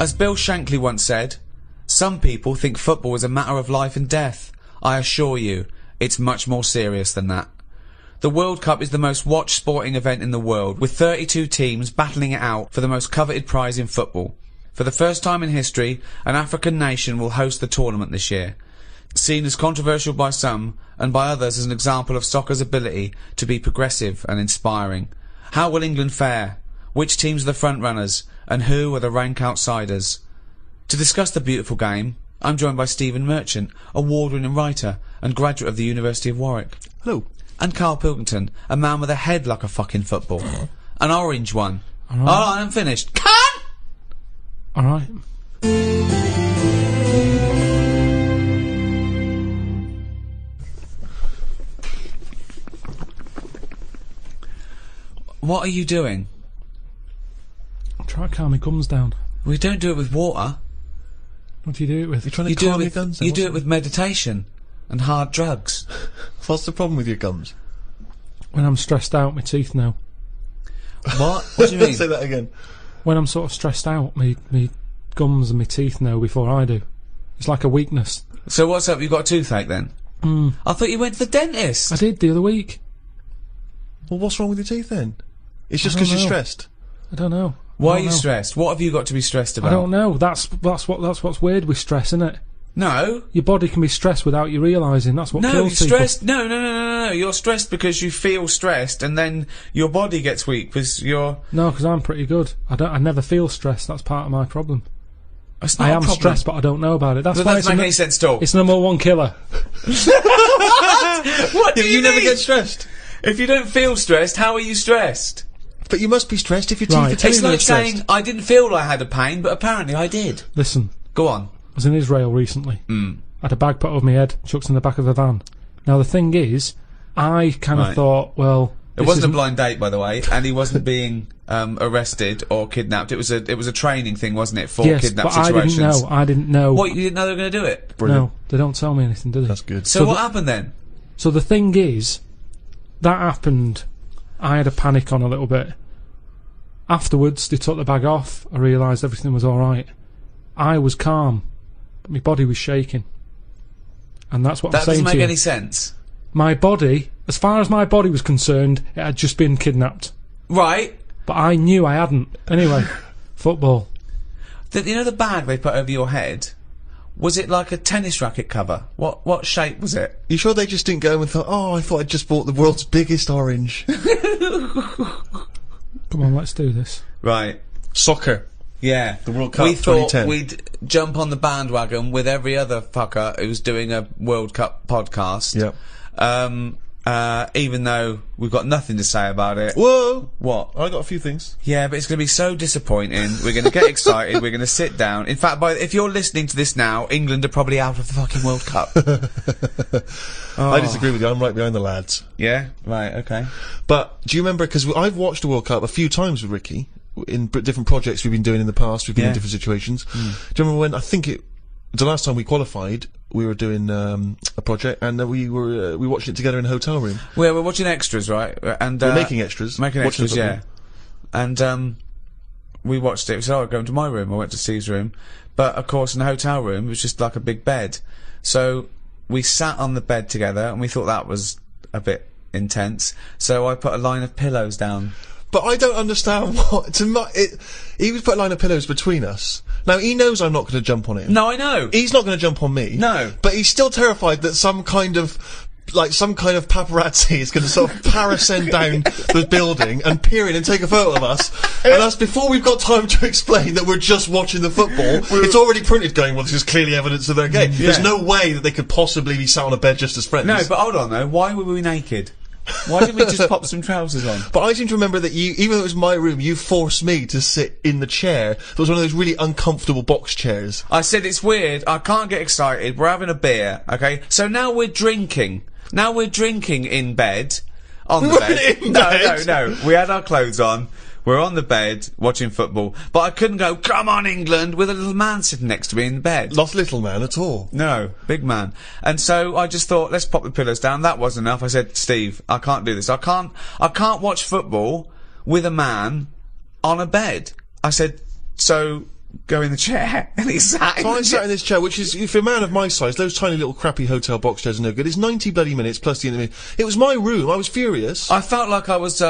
As Bill Shankly once said, some people think football is a matter of life and death. I assure you, it's much more serious than that. The World Cup is the most watched sporting event in the world, with 32 teams battling it out for the most coveted prize in football. For the first time in history, an African nation will host the tournament this year. Seen as controversial by some, and by others as an example of soccer's ability to be progressive and inspiring. How will England fare? Which teams are the front-runners? And who are the rank outsiders? To discuss the beautiful game, I'm joined by Stephen Merchant, award-winning writer and graduate of the University of Warwick. Hello. And Karl Pilkington, a man with a head like a fucking football. An orange one. All right. Oh, I'm finished. Cut! Alright. What are you doing? I'm trying to calm my gums down. We don't do it with water. What do you do it with? You're trying to You do it calm your with, gums. you do it with meditation and hard drugs. What's the problem with your gums? When I'm stressed out, my teeth know. What? What do you mean? Say that again. When I'm sort of stressed out, me gums and my teeth know before I do. It's like a weakness. So what's up? You got a toothache then? I thought you went to the dentist. I did the other week. Well, what's wrong with your teeth then? It's just I don't because you're know. stressed. I don't know. Why I are don't you know. stressed? What have you got to be stressed about? I don't know. That's what's weird with stress, isn't it? No. Your body can be stressed without you realising. That's what No, you're kills people. stressed. No. You're stressed because you feel stressed, and then your body gets weak because you're. No, because I'm pretty good. I never feel stressed. That's part of my problem. It's not I a am problem. stressed, but I don't know about it. That's That why doesn't make any sense at all. it's number one killer. What do You never mean? get stressed. If you don't feel stressed, how are you stressed? But you must be stressed if your teeth Right. are telling It's you they're like stressed. saying I didn't feel I had a pain, but apparently I did. Listen, Go on. I was in Israel recently. I had a bag put over my head, chucked in the back of a van. Now the thing is, I kind of Right. thought, well, It wasn't a blind date, by the way, and he wasn't being arrested or kidnapped. It was a training thing, wasn't it, for yes, kidnap but situations? I didn't know. What, you didn't know they were going to do it? Brilliant. No, they don't tell me anything, do they? That's good. So what happened then? So the thing is, that happened. I had a panic on a little bit. Afterwards, they took the bag off. I realised everything was all right. I was calm, but my body was shaking, and that's what That I'm saying doesn't to make you. any sense. My body, as far as my body was concerned, it had just been kidnapped. Right. But I knew I hadn't. Anyway, football. You know the bag they put over your head? Was it like a tennis racket cover? What shape was it? You sure they just didn't go and thought, oh, I thought I just bought the world's biggest orange? Come on, let's do this. Right. Soccer. Yeah. The World Cup We thought 2010. we'd jump on the bandwagon with every other fucker who's doing a World Cup podcast. Yep. Even though we've got nothing to say about it. Whoa! What? I got a few things. Yeah, but it's going to be so disappointing. We're going to get excited. We're going to sit down. In fact, if you're listening to this now, England are probably out of the fucking World Cup. I disagree with you. I'm right behind the lads. Yeah? Right, okay. But do you remember? Because I've watched the World Cup a few times with Ricky in different projects we've been doing in the past. We've been Yeah. in different situations. Do you remember when? I think the last time we qualified, we were doing a project, and we watched it together in a hotel room. We're watching extras, right? And We're making extras. Making watching extras, the yeah. And we watched it. We said, "Oh, go into my room." I went to Steve's room, but of course, in the hotel room, it was just like a big bed. So we sat on the bed together, and we thought that was a bit intense. So I put a line of pillows down. But I don't understand what he was put a line of pillows between us. Now he knows I'm not going to jump on him. No, I know. He's not going to jump on me. No. But he's still terrified that some kind of paparazzi is going to sort of parascend down the building and peer in and take a photo of us. And that's before we've got time to explain that we're just watching the football. It's already printed going, well, this is clearly evidence of their game. There's no way that they could possibly be sat on a bed just as friends. No, but hold on though. Why were we naked? Why didn't we just pop some trousers on? But I seem to remember that you, even though it was my room, you forced me to sit in the chair. That was one of those really uncomfortable box chairs. I said it's weird. I can't get excited. We're having a beer, okay? So now we're drinking. Now we're drinking in bed. On the weren't bed. in bed. No. We had our clothes on. We're on the bed watching football. But I couldn't go, come on, England, with a little man sitting next to me in the bed. Not little man at all. No, big man. And so I just thought, let's pop the pillows down. That wasn't enough. I said, Steve, I can't do this. I can't watch football with a man on a bed. I said, so go in the chair, and he sat. So I sat in this chair, which is, if a man of my size, those tiny little crappy hotel box chairs are no good. It's 90 bloody minutes plus the interview. It was my room. I was furious. I felt like I was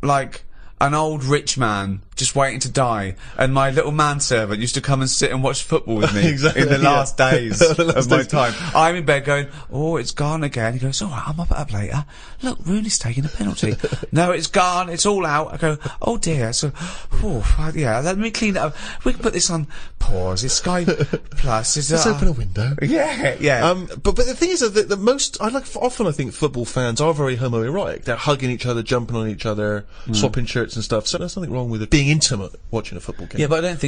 like an old rich man just waiting to die, and my little manservant used to come and sit and watch football with me Exactly, in the last days The last of my days. time. I'm in bed going, oh, it's gone again. He goes, all right, I'm up later. Look, Rooney's taking a penalty. No, it's gone. It's all out. I go, oh dear. So, yeah, let me clean it up. We can put this on pause. It's Sky Plus. Let's open a window. Yeah. But the thing is that the most, often I think football fans are very homoerotic. They're hugging each other, jumping on each other, swapping shirts and stuff. So there's nothing wrong with it being intimate watching a football game. Yeah, but I don't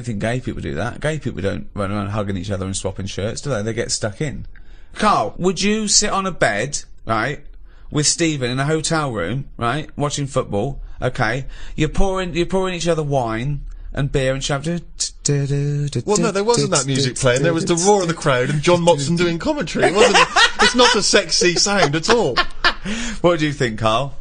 think gay people do that. Gay people don't run around hugging each other and swapping shirts, do they? They get stuck in. Carl, would you sit on a bed, right, with Stephen in a hotel room, right, watching football? Okay, you're pouring each other wine and beer and shouting. Well, no, there wasn't that music playing. There was the roar of the crowd and John Motson doing commentary. It wasn't. It's not a sexy sound at all. What do you think, Carl?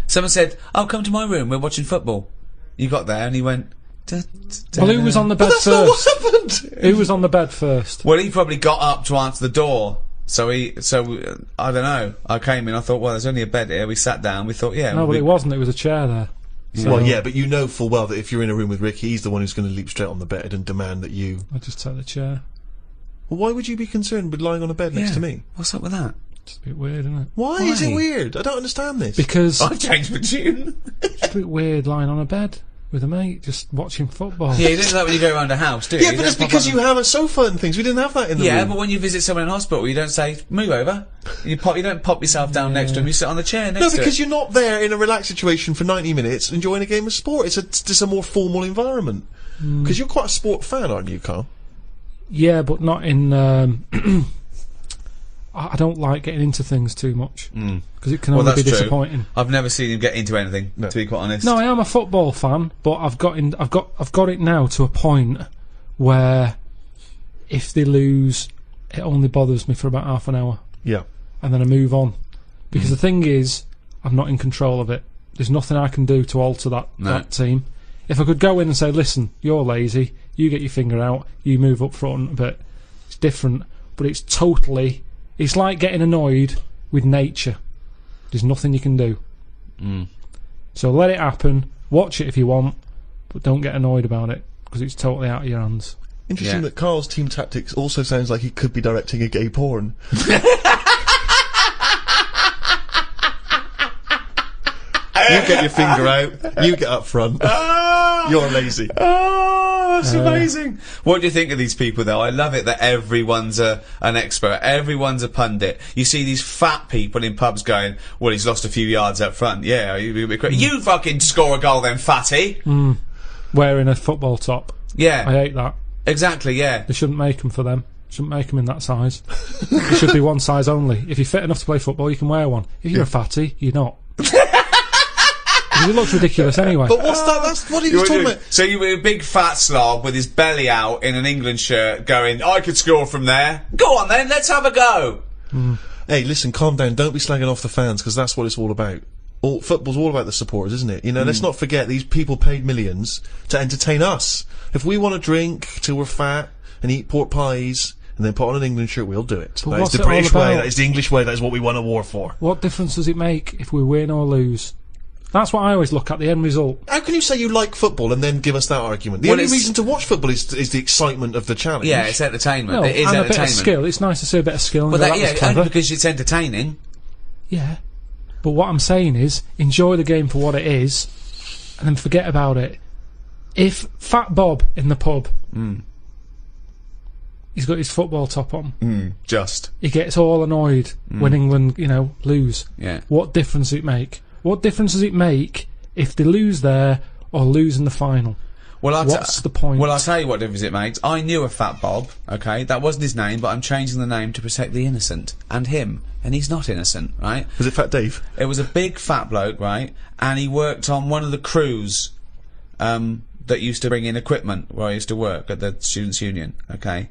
Someone said, "Oh, come to my room. We're watching football." You got there and he went. Well, who was on the bed That's first? not what happened. Who was on the bed first? Well, he probably got up to answer the door. So I don't know. I came in. I thought, well, there's only a bed here. We sat down. We thought, yeah. No, but it wasn't. It was a chair there. So Well, yeah, but you know full well that if you're in a room with Ricky, he's the one who's going to leap straight on the bed and demand that you. I just took the chair. Well, why would you be concerned with lying on a bed next to me? What's up with that? It's a bit weird, isn't it? Why is it weird? I don't understand this. Because I've changed my tune. it's a bit weird lying on a bed with a mate just watching football. Yeah, you don't do that when you go around a house, do you? Yeah, You but don't it's pop because on- you have a sofa and things. We didn't have that in the room. Yeah, but when you visit someone in hospital, you don't say, move over. You don't pop yourself down next to him, you sit on the chair next No, to because him. you're not there in a relaxed situation for 90 minutes enjoying a game of sport. It's just a more formal environment. Because you're quite a sport fan, aren't you, Carl? Yeah, but not in. I don't like getting into things too much because it can only be disappointing. I've never seen him get into anything, to be quite honest. No, I am a football fan, but I've got it now to a point where if they lose, it only bothers me for about half an hour, Yeah. and then I move on. Because the thing is, I'm not in control of it. There's nothing I can do to alter that team. If I could go in and say, listen, you're lazy, you get your finger out, you move up front a bit, it's different. But it's totally. It's like getting annoyed with nature. There's nothing you can do. So let it happen. Watch it if you want, but don't get annoyed about it because it's totally out of your hands. Interesting that Carl's team tactics also sounds like he could be directing a gay porn. You get your finger out, you get up front. You're lazy. Oh, that's amazing. What do you think of these people, though? I love it that everyone's an expert. Everyone's a pundit. You see these fat people in pubs going, well, he's lost a few yards up front. Yeah, you fucking score a goal then, fatty. Wearing a football top. Yeah. I hate that. Exactly, yeah. They shouldn't make them for them. Shouldn't make them in that size. It should be one size only. If you're fit enough to play football, you can wear one. If you're a fatty, you're not. It looks ridiculous anyway. But what's that? That's what he was talking about. So you were a big fat slob with his belly out in an England shirt going, I could score from there. Go on then, let's have a go. Hey, listen, calm down. Don't be slagging off the fans, because that's what it's all about. Football's all about the supporters, isn't it? You know, let's not forget these people paid millions to entertain us. If we want to drink till we're fat and eat pork pies and then put on an England shirt, we'll do it. But That is what's the it all British way. about? That is the English way. That is what we won a war for. What difference does it make if we win or lose? That's what I always look at, the end result. How can you say you like football and then give us that argument? The only reason to watch football is the excitement of the challenge. Yeah, it's entertainment. No, It is and a entertainment. bit of skill. It's nice to see a bit of skill. And But go, that, that was yeah, clever. only because it's entertaining. Yeah. But what I'm saying is, enjoy the game for what it is, and then forget about it. If Fat Bob in the pub, he's got his football top on, Just. he gets all annoyed when England, lose. Yeah. What difference does it make? What difference does it make if they lose there or lose in the final? Well, What's the point? Well, I'll tell you what difference it makes. I knew a Fat Bob, okay? That wasn't his name, but I'm changing the name to protect the innocent. And him. And he's not innocent, right? Was it Fat Dave? It was a big fat bloke, right? And he worked on one of the crews that used to bring in equipment where I used to work at the Students' Union, okay?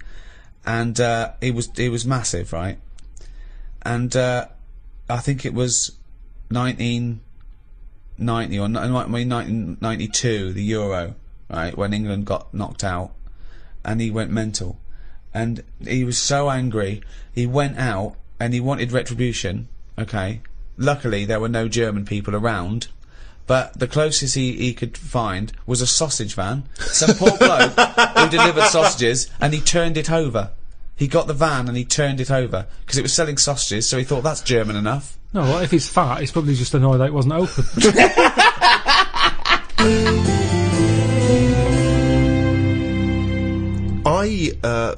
And he was massive, right? And I think it was 19... 1990 or 1992, the Euro, right, when England got knocked out, and he went mental. And he was so angry, he went out and he wanted retribution, okay? Luckily, there were no German people around, but the closest he could find was a sausage van. Some poor bloke who delivered sausages, and he turned it over. He got the van and he turned it over, because it was selling sausages, so he thought, that's German enough. No, well, if he's fat, he's probably just annoyed that it wasn't open.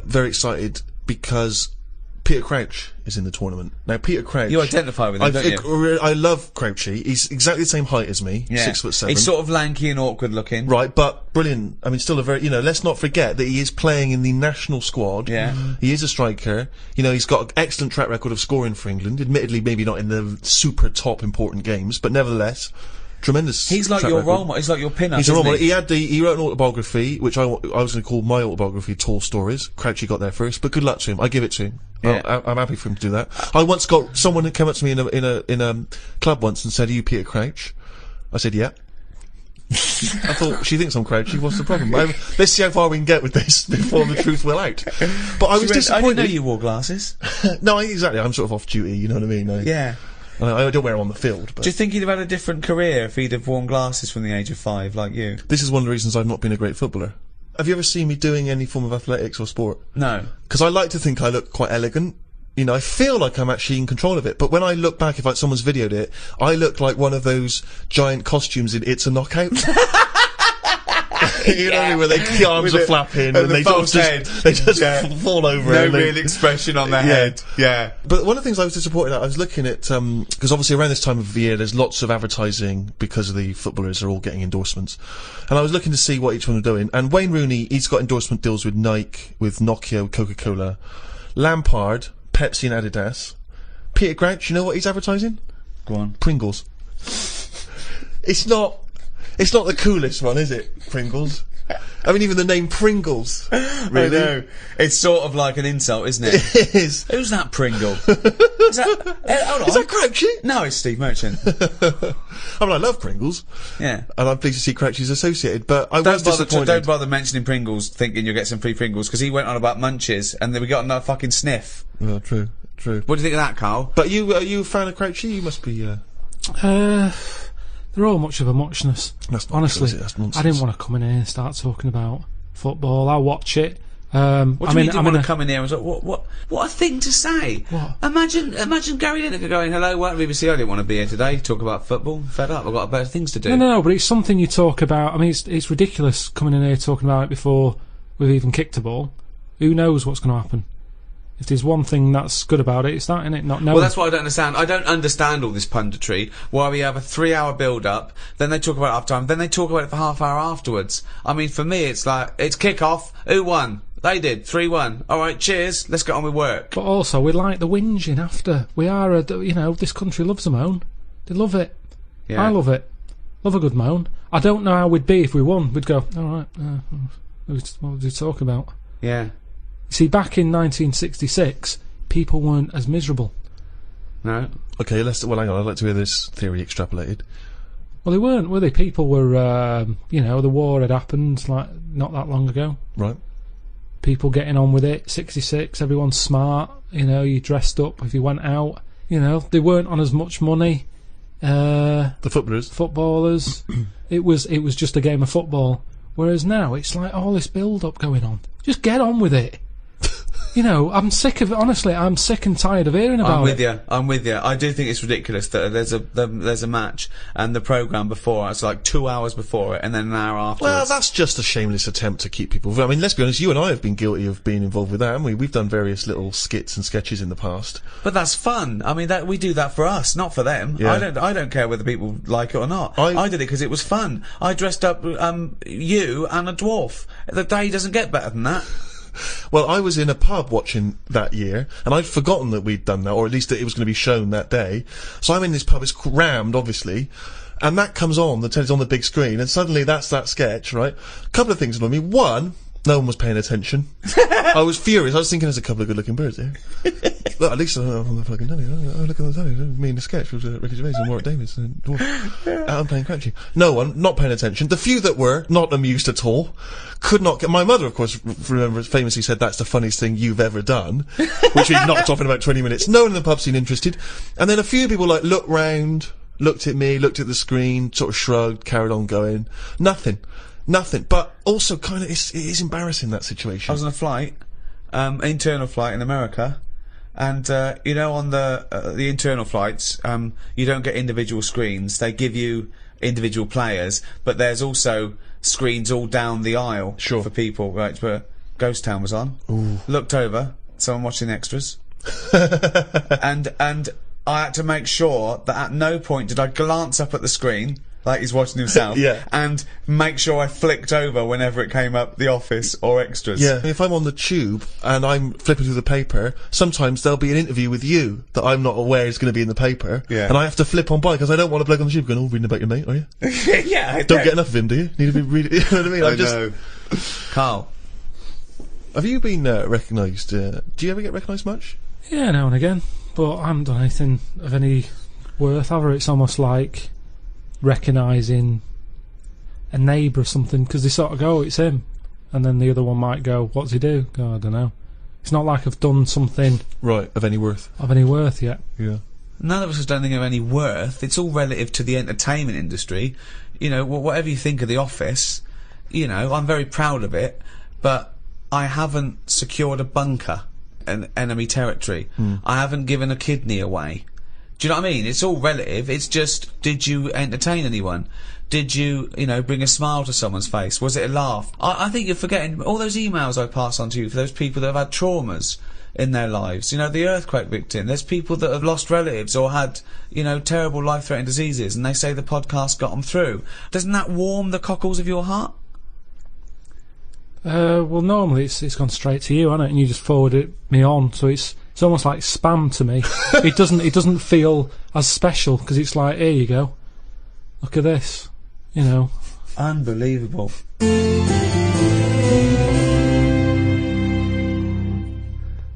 Very excited because Peter Crouch is in the tournament. Now, Peter Crouch... You identify with him, don't you? I love Crouchy. He's exactly the same height as me, 6'7". He's sort of lanky and awkward looking. Right, but brilliant. I mean, still a very... let's not forget that he is playing in the national squad. Yeah. He is a striker. He's got an excellent track record of scoring for England. Admittedly, maybe not in the super top important games, but nevertheless... Tremendous. He's like your role model. He's like your pin-up. He's a role model. He wrote an autobiography, which I was going to call my autobiography, Tall Stories. Crouchy got there first, but good luck to him. I give it to him. Yeah. I'm happy for him to do that. I once got someone who came up to me in a club once and said, "Are you Peter Crouch?" I said, "Yeah." I thought, she thinks I'm Crouchy. What's the problem? Let's see how far we can get with this before the truth will out. But I was disappointed. I didn't know you wore glasses. No, exactly. I'm sort of off duty. You know what I mean? Yeah. I don't wear them on the field. But do you think he'd have had a different career if he'd have worn glasses from the age of 5, like you? This is one of the reasons I've not been a great footballer. Have you ever seen me doing any form of athletics or sport? No. Because I like to think I look quite elegant. I feel like I'm actually in control of it. But when I look back, if someone's videoed it, I look like one of those giant costumes in It's a Knockout. You know, where the arms are flapping and they just fall over. No real expression on their head. Yeah. But one of the things I was disappointed at, I was looking at, because obviously around this time of the year, there's lots of advertising because of the footballers are all getting endorsements. And I was looking to see what each one are doing. And Wayne Rooney, he's got endorsement deals with Nike, with Nokia, with Coca-Cola. Lampard, Pepsi and Adidas. Peter Crouch, you know what he's advertising? Go on. Pringles. It's not the coolest one, is it? Pringles. I mean, even the name Pringles. Really? I know. It's sort of like an insult, isn't it? It is. Who's that Pringle? Is that... hold on. Is that Crouchy? No, it's Steve Merchant. I mean, I love Pringles. Yeah. And I'm pleased to see Crouchy's associated, but I was disappointed. Don't bother mentioning Pringles thinking you'll get some free Pringles, because he went on about Munches, and then we got another fucking sniff. Well, true. What do you think of that, Carl? But are you a fan of Crouchy? You must be, They're all much of a muchness. Honestly, that's nonsense. I didn't want to come in here and start talking about football. I'll watch it. What do you mean you didn't want to come in here and was like, what a thing to say? What? Imagine Gary Lineker going, "Hello, welcome to BBC. I didn't want to be here today. Talk about football. Fed up. I've got better things to do." No, but it's something you talk about. I mean, it's ridiculous coming in here talking about it before we've even kicked a ball. Who knows what's going to happen? If there's one thing that's good about it, it's that, innit? Not knowing. Well, that's what I don't understand. I don't understand all this punditry, where we have a 3-hour build-up, then they talk about it half time, then they talk about it for half hour afterwards. I mean, for me, it's like, it's kick-off. Who won? They did. 3-1. Alright, cheers. Let's get on with work. But also, we like the whinging after. We are, this country loves a moan. They love it. Yeah. I love it. Love a good moan. I don't know how we'd be if we won. We'd go, alright, what would we talk about? Yeah. See, back in 1966, people weren't as miserable. No. Okay, hang on, I'd like to hear this theory extrapolated. Well, they weren't, were they? People were, the war had happened, like, not that long ago. Right. People getting on with it, 66, everyone's smart, you dressed up if you went out, they weren't on as much money. The Footballers. It was just a game of football. Whereas now, it's like all this build-up going on. Just get on with it. I'm sick of it. Honestly, I'm sick and tired of hearing about it. I'm with you. I do think it's ridiculous that there's a match and the programme before it's like 2 hours before it and then an hour afterwards. Well, that's just a shameless attempt to keep people. I mean, let's be honest. You and I have been guilty of being involved with that, haven't we? We've done various little skits and sketches in the past. But that's fun. I mean, we do that for us, not for them. Yeah. I don't care whether people like it or not. I did it because it was fun. I dressed up you and a dwarf. The day doesn't get better than that. Well, I was in a pub watching that year, and I'd forgotten that we'd done that, or at least that it was going to be shown that day. So I'm in this pub, it's crammed, obviously, and that comes on, the telly's on the big screen, and suddenly that's that sketch, right? A couple of things annoy me. One, No one was paying attention. I was furious. I was thinking there's a couple of good-looking birds there. Look, at least I'm on the fucking telly. Oh, look on the telly. Me in the sketch with Ricky Gervais and Warwick Davis and out playing Crouchy. No one, not paying attention. The few that were, not amused at all. Could not get... My mother, of course, remember, famously said, that's the funniest thing you've ever done. Which we knocked off in about 20 minutes. No one in the pub seemed interested. And then a few people, like, looked round, looked at me, looked at the screen, sort of shrugged, carried on going. Nothing. But also kind of, it is embarrassing, that situation. I was on a flight, internal flight in America, and, you know, on the internal flights, you don't get individual screens. They give you individual players, but there's also screens all down the aisle for people, right? But Ghost Town was on. Ooh. Looked over, someone watching the extras. and I had to make sure that at no point did I glance up at the screen, like he's watching himself, and make sure I flicked over whenever it came up The Office or extras. Yeah, if I'm on the tube and I'm flipping through the paper, sometimes there'll be an interview with you that I'm not aware is going to be in the paper, and I have to flip on by because I don't want to bloke on the tube going, oh, reading about your mate, are you? Yeah, I don't get enough of him, do you? Need to be reading, you know what I mean? I know. Carl, have you been recognised? Do you ever get recognised much? Yeah, now and again, but I haven't done anything of any worth ever. It's almost like recognising a neighbour or something, because they sort of go, it's him, and then the other one might go, what's he do? Go, I don't know. It's not like I've done something of any worth yet. Yeah. None of us have done anything of any worth. It's all relative to the entertainment industry. You know, whatever you think of The Office, you know, I'm very proud of it, but I haven't secured a bunker in enemy territory. I haven't given a kidney away. Do you know what I mean? It's all relative. It's just, did you entertain anyone? Did you, you know, bring a smile to someone's face? Was it a laugh? I think you're forgetting all those emails I pass on to you for those people that have had traumas in their lives. You know, the earthquake victim. There's people that have lost relatives or had, you know, terrible life-threatening diseases, and they say the podcast got them through. Doesn't that warm the cockles of your heart? Well, normally it's gone straight to you, hasn't it? And you just forward me on, so it's almost like spam to me. It doesn't feel as special, because it's like, here you go, look at this, you know. Unbelievable.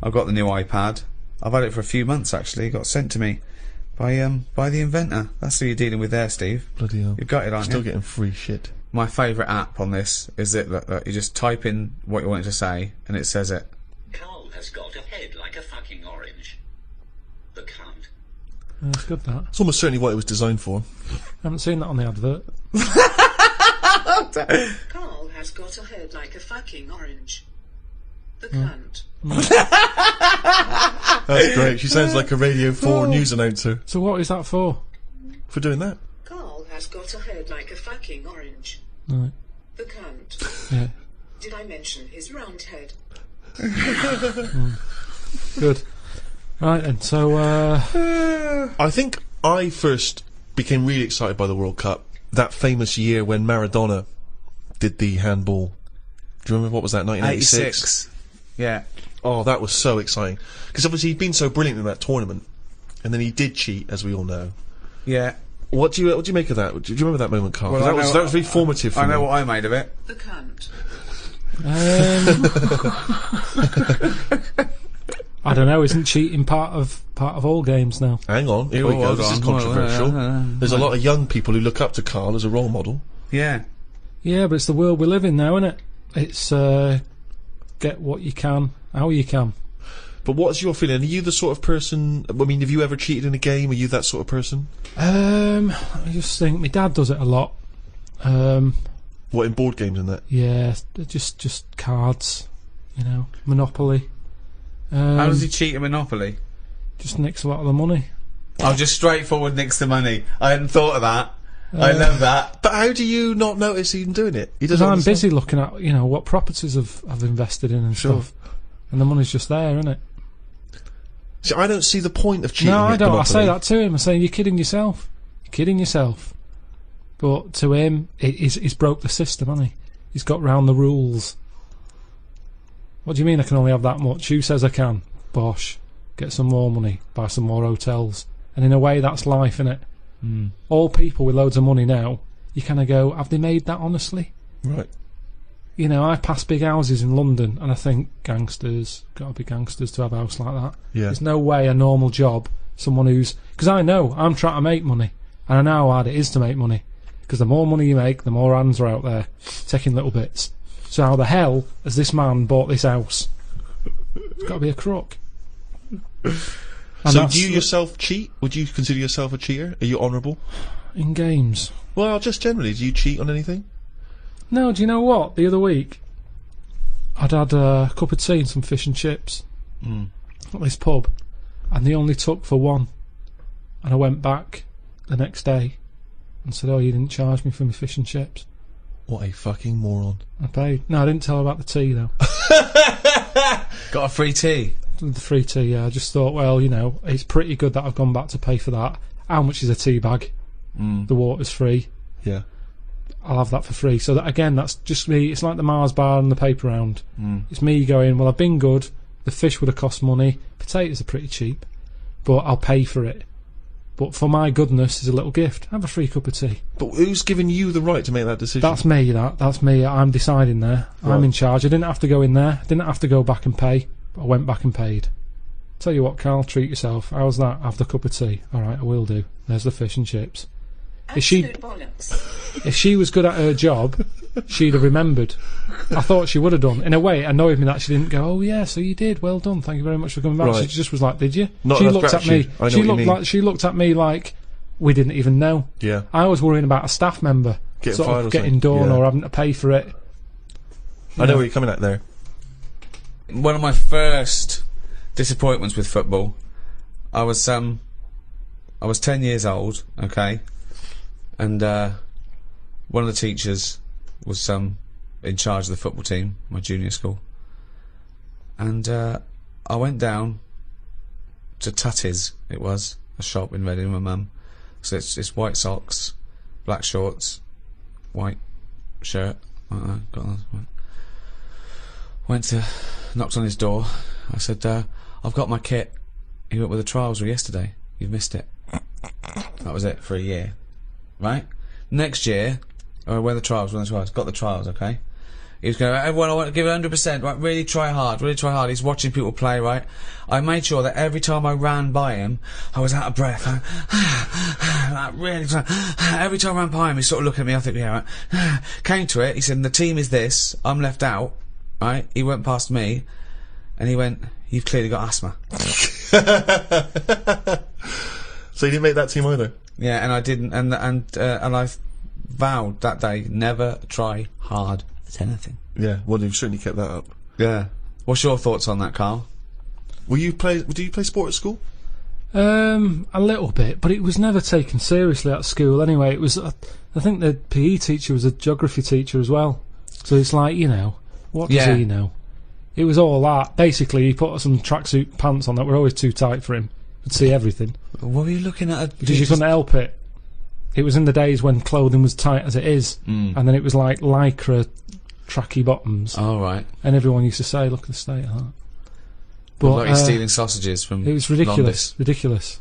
I've got the new iPad. I've had it for a few months actually. It got sent to me by the inventor. That's who you're dealing with there, Steve. Bloody hell. You've got it, aren't you? Still getting free shit. My favourite app on this is that you just type in what you want it to say and it says it. Karl has got a head like a fucking orange. The cunt. That's good, that. It's almost certainly what it was designed for. I haven't seen that on the advert. Karl has got a head like a fucking orange. The cunt. That's great. She sounds like a Radio 4 news announcer. So what is that for? For doing that? Karl has got a head like a fucking orange. Right. The cunt. Yeah. Did I mention his round head? Good. Right then, so I think I first became really excited by the World Cup that famous year when Maradona did the handball. Do you remember, what was that, 1986? 86. Yeah. Oh, that was so exciting. Because obviously he'd been so brilliant in that tournament. And then he did cheat, as we all know. Yeah. What do you make of that? Do you remember that moment, Carl? Well, that was very formative for me. I know what I made of it. The cunt. I don't know. Isn't cheating part of all games now? Hang on, here we go. This is controversial. There's a lot of young people who look up to Karl as a role model. Yeah. Yeah, but it's the world we live in now, isn't it? It's get what you can, how you can. But what's your feeling? Are you the sort of person... I mean, have you ever cheated in a game? Are you that sort of person? I just think my dad does it a lot. What, in board games and that? Yeah, just cards, you know, Monopoly. How does he cheat at Monopoly? Just nicks a lot of the money. Oh, just straightforward nicks the money. I hadn't thought of that. I love that. But how do you not notice him doing it? Because I'm busy looking at, you know, what properties I've invested in and stuff. And the money's just there, isn't it? See, I don't see the point of cheating. No, I don't. Monopoly. I say that to him. I say, you're kidding yourself. You're kidding yourself. But to him, he's broke the system, hasn't he? He's got round the rules. What do you mean I can only have that much? Who says I can? Bosh. Get some more money. Buy some more hotels. And in a way, that's life, innit? All people with loads of money now, you kind of go, have they made that honestly? Right. You know, I pass big houses in London and I think gangsters, gotta be gangsters to have a house like that. Yeah. There's no way a normal job, someone who's... Because I know, I'm trying to make money. And I know how hard it is to make money. Because the more money you make, the more hands are out there, taking little bits. So how the hell has this man bought this house? It's gotta be a crook. So do you yourself cheat? Would you consider yourself a cheater? Are you honourable? In games? Well, just generally, do you cheat on anything? No, do you know what? The other week, I'd had a cup of tea and some fish and chips at this pub, and they only took for one. And I went back the next day and said, "Oh, you didn't charge me for my fish and chips." What a fucking moron. I paid. No, I didn't tell her about the tea, though. Got a free tea? The free tea, yeah. I just thought, well, you know, it's pretty good that I've gone back to pay for that. How much is a tea bag? The water's free. Yeah. I'll have that for free. So that, again, that's just me. It's like the Mars bar and the paper round. It's me going, well, I've been good. The fish would have cost money. Potatoes are pretty cheap, but I'll pay for it. But for my goodness, is a little gift. Have a free cup of tea. But who's given you the right to make that decision? That's me. That's me. I'm deciding there. Right. I'm in charge. I didn't have to go in there. I didn't have to go back and pay. But I went back and paid. Tell you what, Carl, treat yourself. How's that? Have the cup of tea. All right, I will do. There's the fish and chips. Absolute bollocks. If she was good at her job, she'd have remembered. I thought she would have done. In a way, it annoyed me that she didn't go, "Oh yeah, so you did. Well done. Thank you very much for coming back." Right. She just was like, "Did you?" Not She enough looked at me. gratitude. I know what you mean. She looked at me like we didn't even know. Yeah. I was worrying about a staff member Getting sort fired of or getting something. done Yeah. or having to pay for it. I know where you're coming at there. One of my first disappointments with football, I was 10 years old, okay, and one of the teachers was in charge of the football team, my junior school, and I went down to Tutty's. It was a shop in Reading with my mum. So it's white socks, black shorts, white shirt. Got that. Knocked on his door. I said, "I've got my kit." He went, "Well, the trials were yesterday. You've missed it." That was it for a year, right? Next year, when the trials. Got the trials, okay. He was going, "Everyone, I want to give it 100%, right? Really try hard, really try hard." He's watching people play, right? I made sure that every time I ran by him, I was out of breath. Really try. Every time I ran by him, he's sort of looking at me. I think, yeah, right. Came to it. He said, "The team is this. I'm left out." Right? He went past me, and he went, "You've clearly got asthma." So you didn't make that team either? Yeah, and I didn't, and I vowed that day never try hard at anything. Yeah, well, you've certainly kept that up. Yeah. What's your thoughts on that, Carl? Do you play sport at school? A little bit, but it was never taken seriously at school anyway. It was, I think the PE teacher was a geography teacher as well. So it's like, you know, what does he know? It was all that. Basically, he put some tracksuit pants on that were always too tight for him. Could see everything. What were you looking at? Because you couldn't help it. It was in the days when clothing was tight as it is, and then it was like lycra tracky bottoms. Oh, right. And everyone used to say, "Look at the state of that." But like he's stealing sausages from it was ridiculous, ridiculous.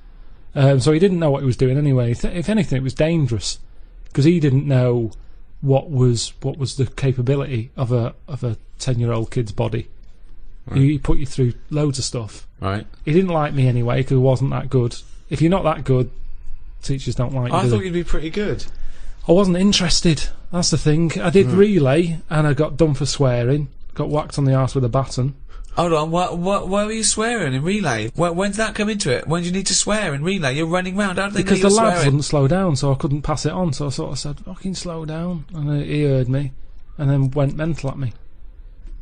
So he didn't know what he was doing anyway. If anything, it was dangerous because he didn't know what was the capability of a 10-year-old kid's body. Right. He put you through loads of stuff. Right. He didn't like me anyway because I wasn't that good. If you're not that good, teachers don't like you. I thought you'd be pretty good. I wasn't interested. That's the thing. I did relay and I got done for swearing. Got whacked on the arse with a baton. Hold on, why were you swearing in relay? When did that come into it? When did you need to swear in relay? You're running round, how did they know Because you were the lads swearing? wouldn't slow down, so I couldn't pass it on. So I sort of said, "Fucking slow down," and he heard me, and then went mental at me.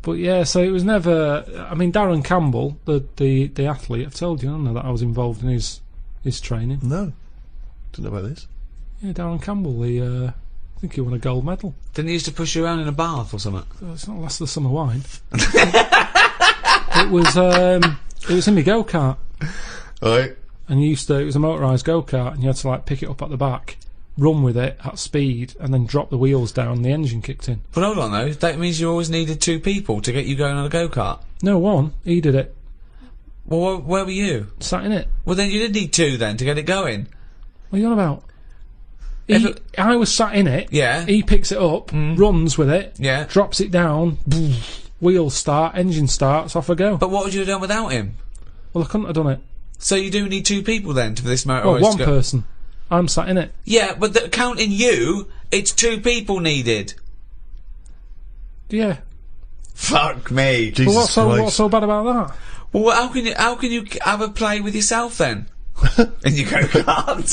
But yeah, so it was never. I mean, Darren Campbell, the athlete, I've told you, I don't know that I was involved in his training. No, didn't know about this. Yeah, Darren Campbell, I think he won a gold medal. Didn't he used to push you around in a bath or something? It's not less than summer wine. It was in my go-kart. Right. And it was a motorised go-kart, and you had to like pick it up at the back, run with it at speed, and then drop the wheels down and the engine kicked in. But hold on though, that means you always needed two people to get you going on a go-kart. No, one. He did it. Well, where were you? Sat in it. Well then you did need two then to get it going. What are you on about? I was sat in it. Yeah. He picks it up, runs with it. Yeah. Drops it down. Wheels start. Engine starts. Off I go. But what would you have done without him? Well, I couldn't have done it. So you do need 2 people then for this motor Well, race one to go. person. I'm sat in it. Yeah, but counting you, it's 2 people needed. Yeah. Fuck me. Jesus But Christ. what's so bad about that? Well, how can you have a play with yourself then? And you go, can't.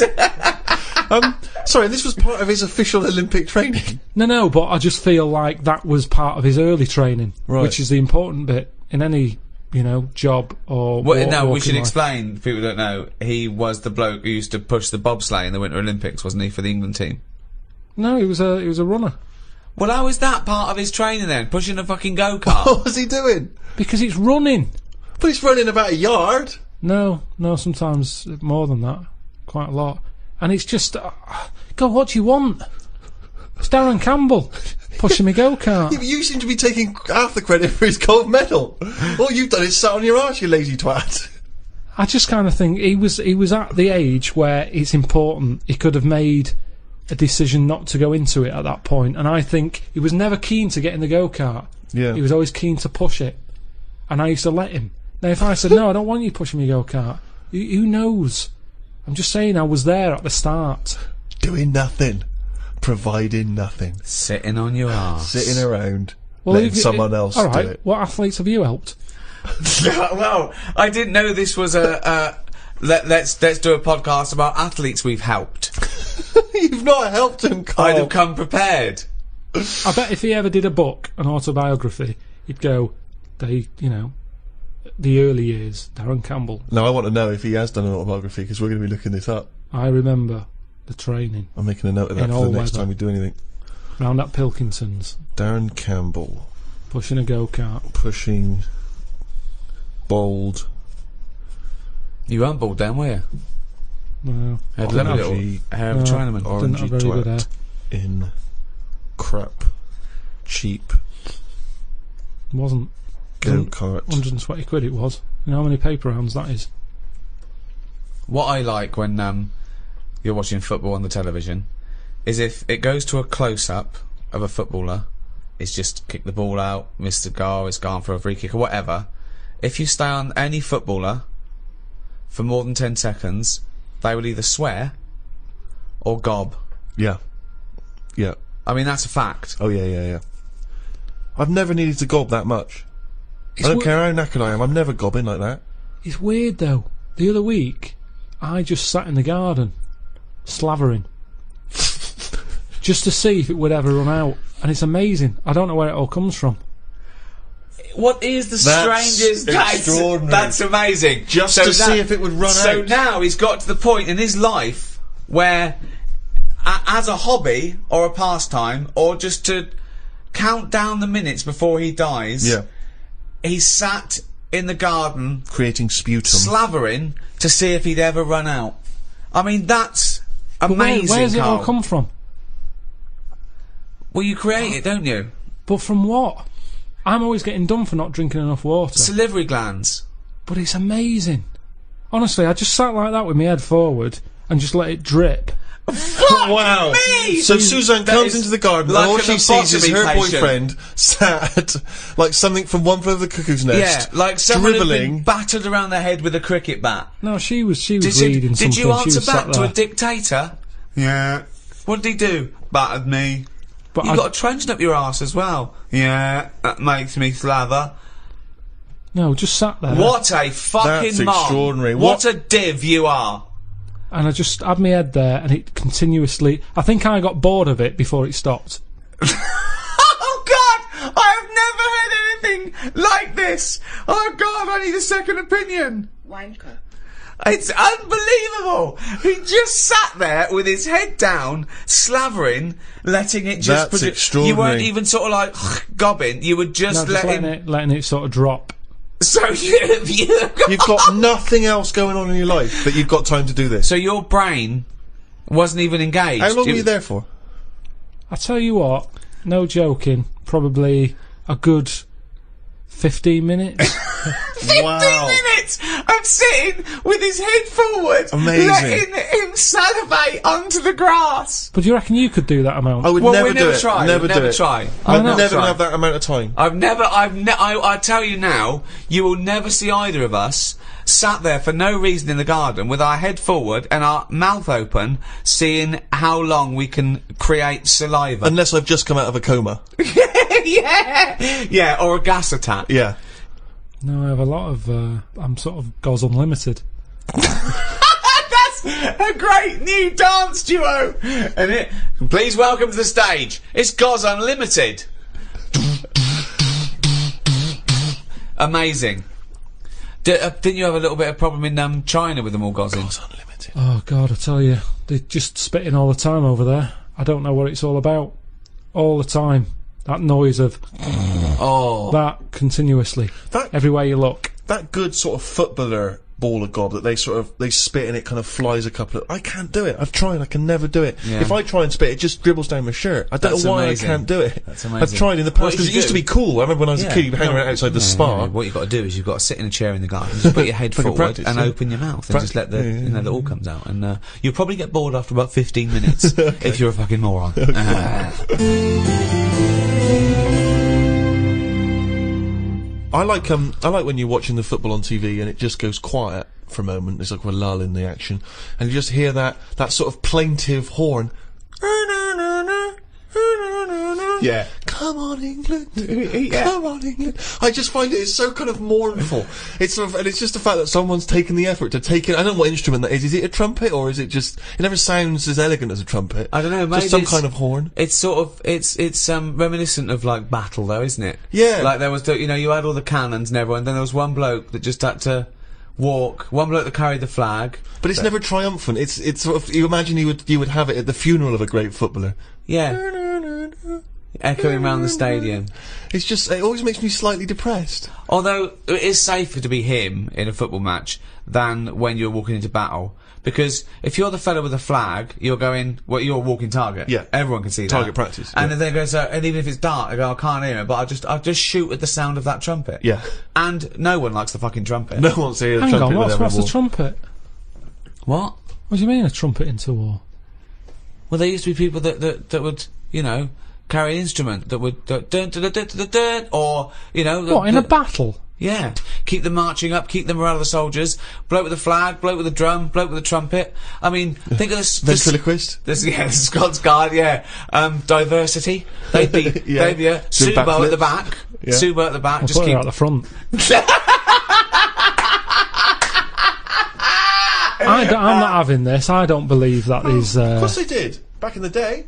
Sorry, this was part of his official Olympic training. No, but I just feel like that was part of his early training, Right. which is the important bit in any, job or. Well, no, we walking should life. explain. If people don't know, he was the bloke who used to push the bobsleigh in the Winter Olympics, wasn't he, for the England team? No, he was a runner Well, how is that part of his training then? Pushing a fucking go-kart? What was he doing? because it's running. But he's running about a yard. No, sometimes more than that, quite a lot, and it's just, God, what do you want? It's Darren Campbell pushing me go-kart. Yeah, but you seem to be taking half the credit for his gold medal. All you've done is sat on your arse, you lazy twat. I just kind of think he was at the age where it's important. He could have made a decision not to go into it at that point, and I think he was never keen to get in the go-kart. Yeah. He was always keen to push it, and I used to let him. Now, if I said, no, I don't want you pushing me go-kart, who knows? I'm just saying I was there at the start. Doing nothing. Providing nothing. Sitting on your arse. Sitting around. Letting someone else all right, do it. what athletes have you helped? Well, I didn't know this was let's do a podcast about athletes we've helped. You've not helped him, Carl. I'd have come prepared. I bet if he ever did a book, an autobiography, he'd go, the early years, Darren Campbell. No, I want to know if he has done an autobiography, because we're going to be looking this up. I remember the training I'm making a note of that In for all the next weather. time we do anything. round at Pilkington's, Darren Campbell. pushing a go-kart. Pushing. Bald. You weren't bald then, were you? No, Had a didn't lovely have- little hair of a no. Chinaman. Didn't have Orangey very good hair. twat. In. Crap. Cheap. Wasn't. Go-kart. 120 quid it was. You know how many paper rounds that is? What I like when you're watching football on the television is if it goes to a close-up of a footballer, it's just kick the ball out, missed the goal, it's gone for a free kick or whatever. If you stay on any footballer for more than 10 seconds, they will either swear or gob. Yeah. Yeah. I mean, that's a fact. Oh, yeah. I've never needed to gob that much. I don't care how knackered I am, I'm never gobbing like that. It's weird though. The other week, I just sat in the garden, slavering, just to see if it would ever run out. And it's amazing. I don't know where it all comes from. What is the That's strangest? extraordinary. That's amazing. Just So to see if it would run So out. now he's got to the point in his life where, as a hobby or a pastime, or just to count down the minutes before he dies, Yeah. he sat in the garden Creating sputum. slavering to see if he'd ever run out. I mean, that's But amazing. where's it all Carl. come from? Well, you create it, don't you? But from what? I'm always getting done for not drinking enough water. Salivary glands. But it's amazing. Honestly, I just sat like that with my head forward and just let it drip. Wow. me! So Suzanne That comes is into the garden like and all an she sees is her lobotomy patient. boyfriend sat like something from One Flew Over the Cuckoo's Nest. Yeah, like someone who'd been dribbling. battered around the head with a cricket bat. No, she was reading Did something. you She answer was back sat to a there. dictator? Yeah. What did he do? Battered me. But You I- got a trench up your arse as well. Yeah, that makes me slather. No, just sat there. What a fucking That's mom. extraordinary. What a div you are. And I just had my head there and it continuously... I think I got bored of it before it stopped. Oh God! I have never heard anything like this. Oh God! I need a second opinion. Wanker. It's unbelievable. He just sat there with his head down, slavering, letting it just. That's You extraordinary. weren't even sort of like gobbing. You were just, No, just letting. letting it sort of drop. You've got nothing else going on in your life that you've got time to do this. So your brain wasn't even engaged. How long were you there for? I tell you what, no joking, probably a good 15 minutes. 15 Wow. minutes of sitting with his head forward, Amazing. letting him salivate onto the grass. But do you reckon you could do that amount? I would Well, never we do never it. try. Never We'd do never it. try. I'd know. never Try. have that amount of time. I tell you now, you will never see either of us sat there for no reason in the garden with our head forward and our mouth open, seeing how long we can create saliva. Unless I've just come out of a coma. yeah, or a gas attack. Yeah. No, I have a lot of. I'm sort of Goz Unlimited. That's a great new dance duo. And please welcome to the stage. It's Goz Unlimited. Amazing. Didn't you have a little bit of problem in China with them all gozzing? Goz Unlimited. Oh God, I tell you, they're just spitting all the time over there. I don't know what it's all about. All the time, that noise of that continuously. That- everywhere you look. That good sort of footballer ball of gob that they spit and it kind of flies a couple of... I can't do it. I've tried. I can never do it. Yeah. If I try and spit, it just dribbles down my shirt. I don't That's know why amazing. I can't do it. That's amazing. I've tried in the What past because you it used to do- be cool. I remember when I was a kid, you'd hang around outside the spa. What you've got to do is you've got to sit in a chair in the garden, just put your head Like a forward practice, and yeah. open your mouth and just let the Yeah. you know, the all comes out. And you'll probably get bored after about 15 minutes if you're a fucking moron. I like when you're watching the football on TV and it just goes quiet for a moment. There's like a lull in the action, and you just hear that sort of plaintive horn. Yeah. Come on, England. Come on, England. I just find it's so kind of mournful. It's sort of, and it's just the fact that someone's taken the effort to take it. I don't know what instrument that is. Is it a trumpet or is it just? It never sounds as elegant as a trumpet. I don't know. Maybe Just some it's- kind of horn. It's sort of it's reminiscent of like battle though, isn't it? Yeah. Like there was you had all the cannons and everyone. Then there was one bloke that just had to walk. One bloke that carried the flag. But it's never triumphant. It's sort of, you imagine you would have it at the funeral of a great footballer. Yeah. Echoing around the stadium. It's just, it always makes me slightly depressed. Although it is safer to be him in a football match than when you're walking into battle. Because if you're the fella with the flag, you're you're a walking target. Yeah. Everyone can see that. Target practice, And yeah. then they go, and even if it's dark, they go, I can't hear it, but I'll just shoot at the sound of that trumpet. Yeah. And no one likes the fucking trumpet. No one wants to hear the Hang trumpet on, with what's every a war. trumpet? What? What do you mean a trumpet into war? Well, there used to be people that would, carry an instrument that would dun, dun, dun, dun, dun, dun, dun, or What, in a battle? Yeah, keep them marching up, keep the morale of the soldiers. Bloke with the flag, bloke with the drum, bloke with the trumpet. I mean, think of this. Ventriloquist? The Scots Guard, yeah. Diversity. They'd be, Yeah. they'd be a Doing Subo at the backflips. back. Yeah. Subo at the back. I'll Just put keep her out the front. I'm not having this. I don't believe that is. Of course they did. Back in the day.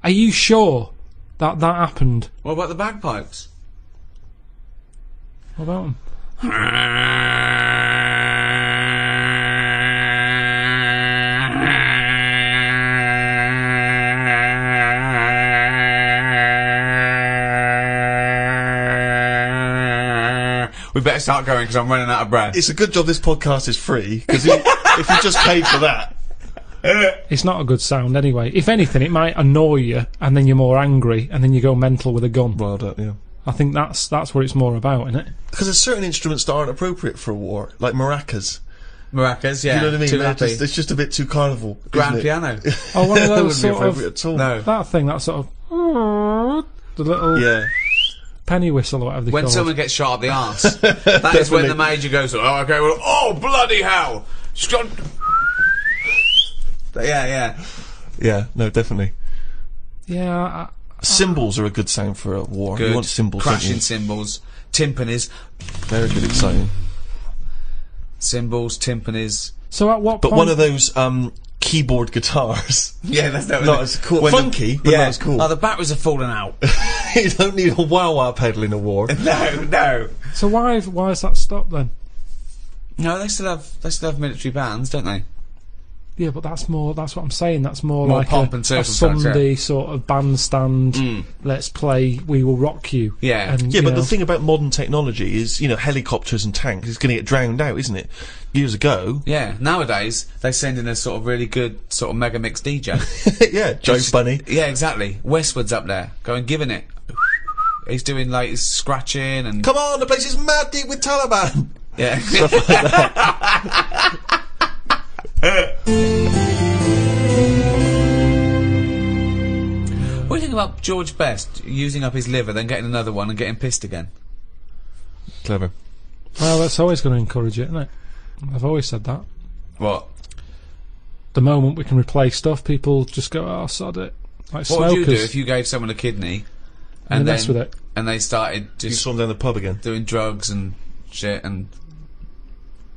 Are you sure that happened? What about the bagpipes? What about them? We better start going because I'm running out of breath. It's a good job this podcast is free, because if you just paid for that. It's not a good sound anyway. If anything, it might annoy you, and then you're more angry, and then you go mental with a gun. Well done, yeah. I think that's what it's more about, isn't it? Because there's certain instruments that aren't appropriate for a war, like maracas. Maracas, yeah. You know what I mean? Too They're happy. it's just a bit too carnival. Grand isn't it? piano. Oh, one of That those wouldn't be sort appropriate of at all. No. that thing, that sort of the little Yeah. penny whistle or whatever they When call someone it. gets shot up the arse, that is when the major goes, oh, okay, well, oh, bloody hell! Scott. Yeah. Yeah, no, definitely. Yeah, Cymbals are a good sound for a war. Good. You want cymbals, don't Crashing you? cymbals, timpanis, Very good, exciting. cymbals, timpanis. so at what But point? one of those keyboard guitars. Yeah, that's not Not as cool. Funky, but not as cool. Oh, the batteries are falling out. You don't need a wah-wah pedal in a war. no. So why has that stopped then? No, they still have military bands, don't they? Yeah, but that's what I'm saying. That's more More like pomp a and circumstance, Sunday sort of bandstand. Let's play We Will Rock You. Yeah. And, Yeah, you but know, the thing about modern technology is, helicopters and tanks is going to get drowned out, isn't it? Years ago. Yeah, nowadays they send in a sort of really good sort of mega mix DJ. Yeah, Joe Bunny. Yeah, exactly. Westwood's up there, going giving it. He's doing like scratching and Come on, the place is mad deep with Taliban. Yeah. Stuff like that. What do you think about George Best using up his liver, then getting another one and getting pissed again? Clever. Well, that's always going to encourage it, isn't it? I've always said that. What? The moment we can replace stuff, people just go, "Oh, sod it." Like What would you do smokers. if you gave someone a kidney They and mess then with it. and they started You just saw him down the pub again. doing drugs and shit and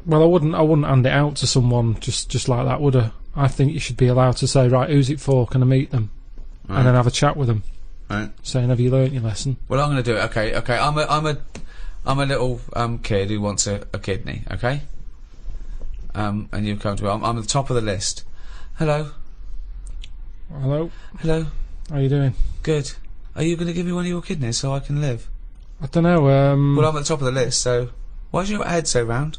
Well, I wouldn't hand it out to someone just like that, would I? I think you should be allowed to say, right, who's it for? Can I meet them? And then have a chat with them, right? saying, have you learnt your lesson? Well, I'm going to do it. Okay. I'm a little kid who wants a kidney. Okay. And you come to me. I'm at the top of the list. Hello. Hello, Hello. how you doing? Good. Are you going to give me one of your kidneys so I can live? I don't know. Well, I'm at the top of the list, so why's your head so round?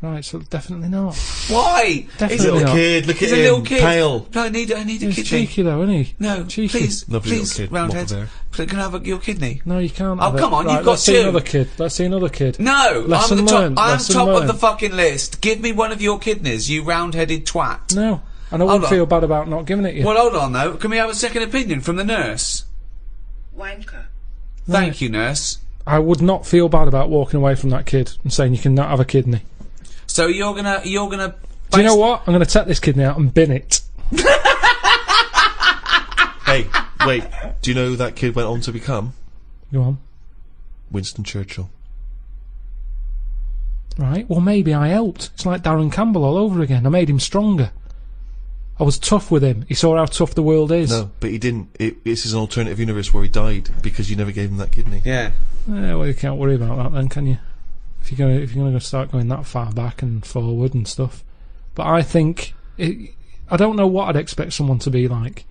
Right, so definitely not. Why? Definitely He's a not. Little kid, look He's at a him, little kid. pale. No, I need a He's kidney. cheeky though, isn't he? No, Cheeky. please, Lovely please, little kid, roundhead. waffle bear. Please, can I have your kidney? No, you can't. Oh, have it. come on, Right, you've got let's see two. another kid. Let's see another kid. No, Lesson I'm at the top. learned, I'm lesson top of learned. the fucking list. Give me one of your kidneys, you round-headed twat. No, and I Hold wouldn't on. feel bad about not giving it you. Well, hold on though. Can we have a second opinion from the nurse? Wanker. Thank you, nurse. I would not feel bad about walking away from that kid and saying you cannot have a kidney. So you're gonna. Do you know what? I'm going to take this kidney out and bin it. Hey, wait. Do you know who that kid went on to become? Go on. Winston Churchill. Right, well maybe I helped. It's like Darren Campbell all over again. I made him stronger. I was tough with him. He saw how tough the world is. No, but he didn't. This is an alternative universe where he died because you never gave him that kidney. Yeah. Well, you can't worry about that then, can you? If you're gonna start going that far back and forward and stuff. But I think I don't know what I'd expect someone to be like.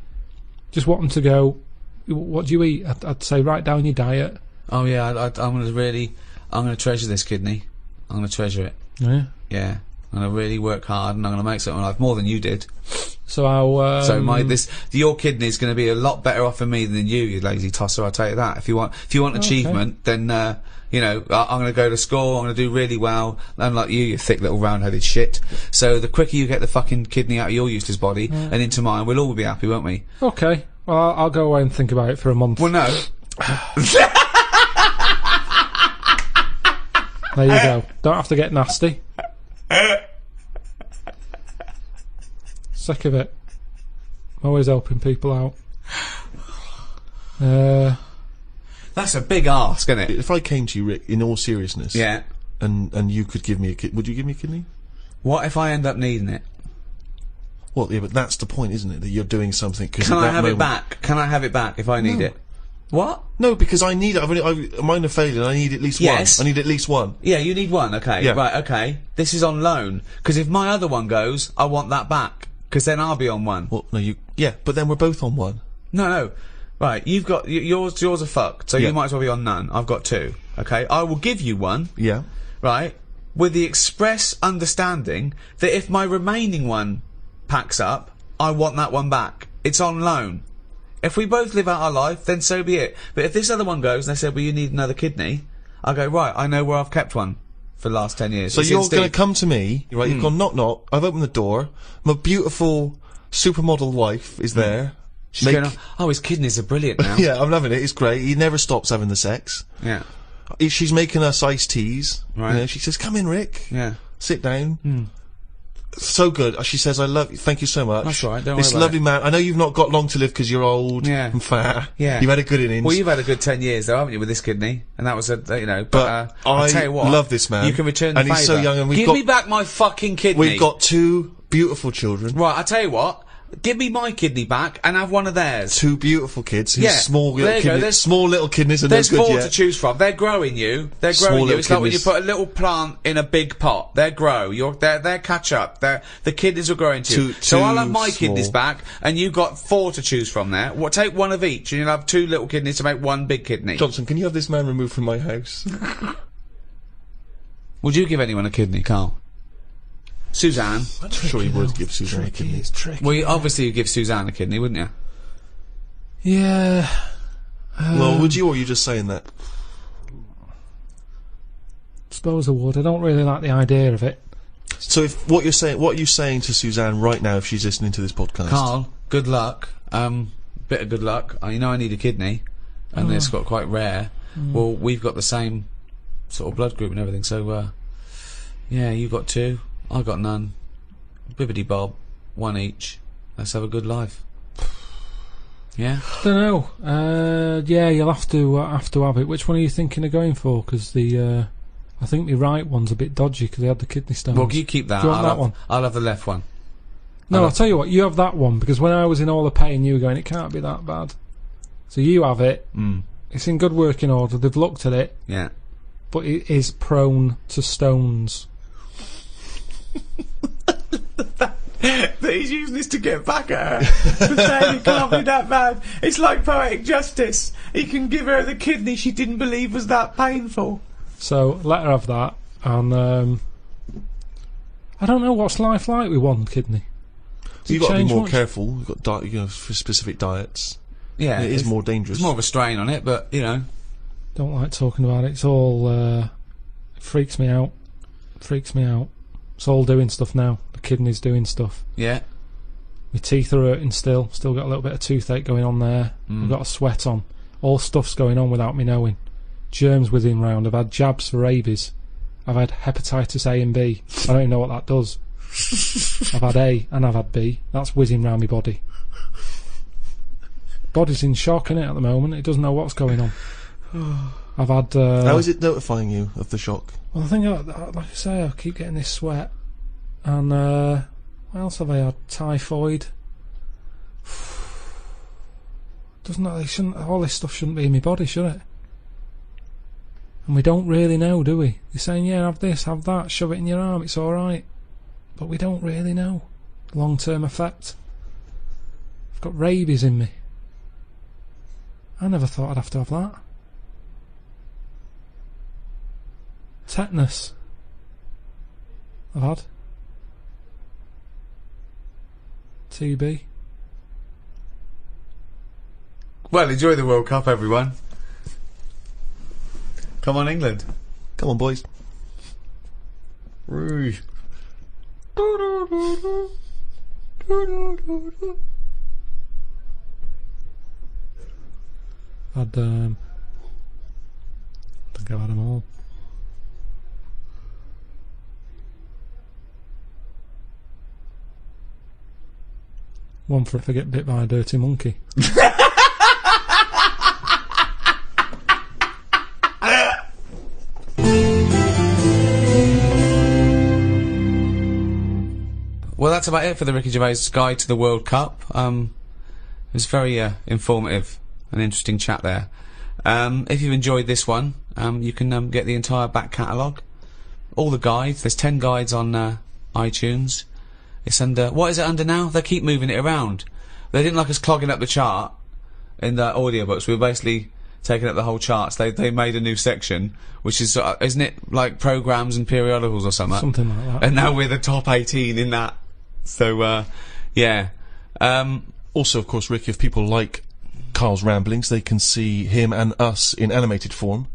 Just want them to go, what do you eat? I'd say write down your diet. Oh yeah. I'm gonna treasure this kidney. I'm gonna treasure it. Yeah. Yeah. I'm gonna really work hard, and I'm gonna make something of my life more than you did. So I'll. So your kidney's going to be a lot better off for me than you lazy tosser. I'll tell you that. If you want achievement, then you know I'm going to go to school. I'm going to do really well. Unlike you thick little round-headed shit. So the quicker you get the fucking kidney out of your useless body and into mine, we'll all be happy, won't we? Okay. Well, I'll go away and think about it for a month. Well, no. There you go. Don't have to get nasty. Sick of it. Always helping people out. That's a big ask, isn't it? If I came to you, Rick, in all seriousness, Yeah. and you could give me a kidney, would you give me a kidney? What if I end up needing it? Well, yeah, but that's the point, isn't it? That you're doing something. Can I have it back? Can I have it back if I need it? What? No, because I need it. Mine are failing. I need at least Yes. one. I need at least one. Yeah, you need one. Okay. Yeah. Right. Okay. This is on loan because if my other one goes, I want that back because then I'll be on one. Well, no, yeah, but then we're both on one. No. Right. You've got yours. Yours are fucked. So Yeah. you might as well be on none. I've got two. Okay. I will give you one. Yeah. Right. With the express understanding that if my remaining one packs up, I want that one back. It's on loan. If we both live out our life, then so be it. But if this other one goes and they say, well, you need another kidney, I go, right, I know where I've kept one for the last 10 years. So It's in you're Steve. going to come to me, right? You've gone knock knock. I've opened the door. My beautiful supermodel wife is there. She's going, oh, his kidneys are brilliant now. Yeah, I'm loving it. It's great. He never stops having the sex. Yeah. She's making us iced teas. Right. You know, she says, "Come in, Rick. Yeah. Sit down." So good. She says, "I love you. Thank you so much." That's all right, don't This worry about lovely man. I know you've not got long to live because you're old Yeah. and fat. Yeah. You've had a good innings. Well, you've had a good 10 years though, haven't you, with this kidney? And that was you know, But I'll tell you what. love this man. You can return the And he's so favour. young and we've Give got- me back my fucking kidney. We've got two beautiful children. Right, I tell you what. Give me my kidney back and have one of theirs. Two beautiful kids. Whose Yeah, small there little you go, kidneys. there's- Small little kidneys are no There's good four yet. to choose from. They're growing you. They're Small growing you. little It's like when you kidneys. put a little plant in a big pot. They grow. They're catch up. The kidneys are growing too. So I'll have my kidneys small. back, and you've got four to choose from there. Take one of each, and you'll have two little kidneys to make one big kidney. Johnson, can you have this man removed from my house? Would you give anyone a kidney, Carl? Suzanne. I'm sure he would give Susan a kidney. It's tricky. Well, obviously you'd give Suzanne a kidney, wouldn't you? Yeah. Well, would you, or are you just saying that? Suppose suppose I would. I don't really like the idea of it. So if what are you saying to Suzanne right now if she's listening to this podcast? Carl, good luck. Bit of good luck. You know I need a kidney, and it's got quite rare. Well, we've got the same sort of blood group and everything, so yeah, you got 2, I got none. Bibbidi bob, 1 each. Let's have a good life. Yeah. Don't know. Yeah, you'll have to have it. Which one are you thinking of going for? Because I think the right one's a bit dodgy because they had the kidney stones. Well, you keep that. Do you want that one? I'll have the left one. No, I'll tell you what. You have that one because when I was in all the pain, you were going, it can't be that bad. So you have it. It's in good working order. They've looked at it. Yeah. But it is prone to stones. That he's using this to get back at her. For saying it can't be that bad. It's like poetic justice. He can give her the kidney she didn't believe was that painful. So let her have that. And I don't know what's life like with one kidney. You've got to be more much? careful. You've got for specific diets. Yeah, it is more dangerous. There's more of a strain on it, but you know. Don't like talking about it. It's all it freaks me out. Freaks me out. It's all doing stuff now. The kidney's doing stuff. Yeah. My teeth are hurting still. Still got a little bit of toothache going on there. I've got a sweat on. All stuff's going on without me knowing. Germs whizzing round. I've had jabs for rabies. I've had hepatitis A and B. I don't even know what that does. I've had A and I've had B. That's whizzing round my body. Body's in shock, innit, at the moment. It doesn't know what's going on. I've had... How is it notifying you of the shock? Well, I think, like I say, I keep getting this sweat. And, what else have I had? Typhoid. Doesn't that... all this stuff shouldn't be in my body, should it? And we don't really know, do we? You're saying, yeah, have this, have that, shove it in your arm, it's alright. But we don't really know. Long-term effect. I've got rabies in me. I never thought I'd have to have that. Tetanus. I've had. TB. Well, enjoy the World Cup, everyone. Come on, England. Come on, boys. Rouge. I think I've had them all. One for if I get bit by a dirty monkey. Well, that's about it for the Ricky Gervais Guide to the World Cup. It was very informative and interesting chat there. If you enjoyed this one, you can get the entire back catalogue, all the guides. There's 10 guides on iTunes. It's under... what is it under now? They keep moving it around. They didn't like us clogging up the chart in the audiobooks. We were basically taking up the whole charts. They made a new section, which is... isn't it like programmes and periodicals or something? Something like that. And now we're the top 18 in that. So, yeah. Also, of course, Rick, if people like Carl's ramblings, they can see him and us in animated form.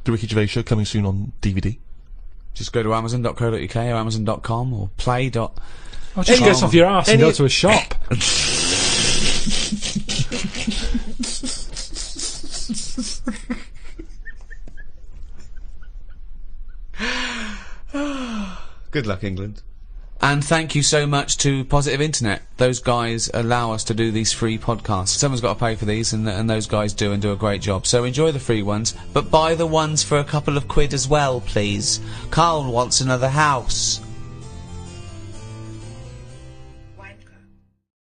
The Ricky Gervais Show coming soon on DVD. Just go to amazon.co.uk or amazon.com or play. Oh, just get off your arse and go to a shop. Good luck, England. And thank you so much to Positive Internet. Those guys allow us to do these free podcasts. Someone's got to pay for these, and those guys do, and do a great job. So enjoy the free ones, but buy the ones for a couple of quid as well, please. Carl wants another house.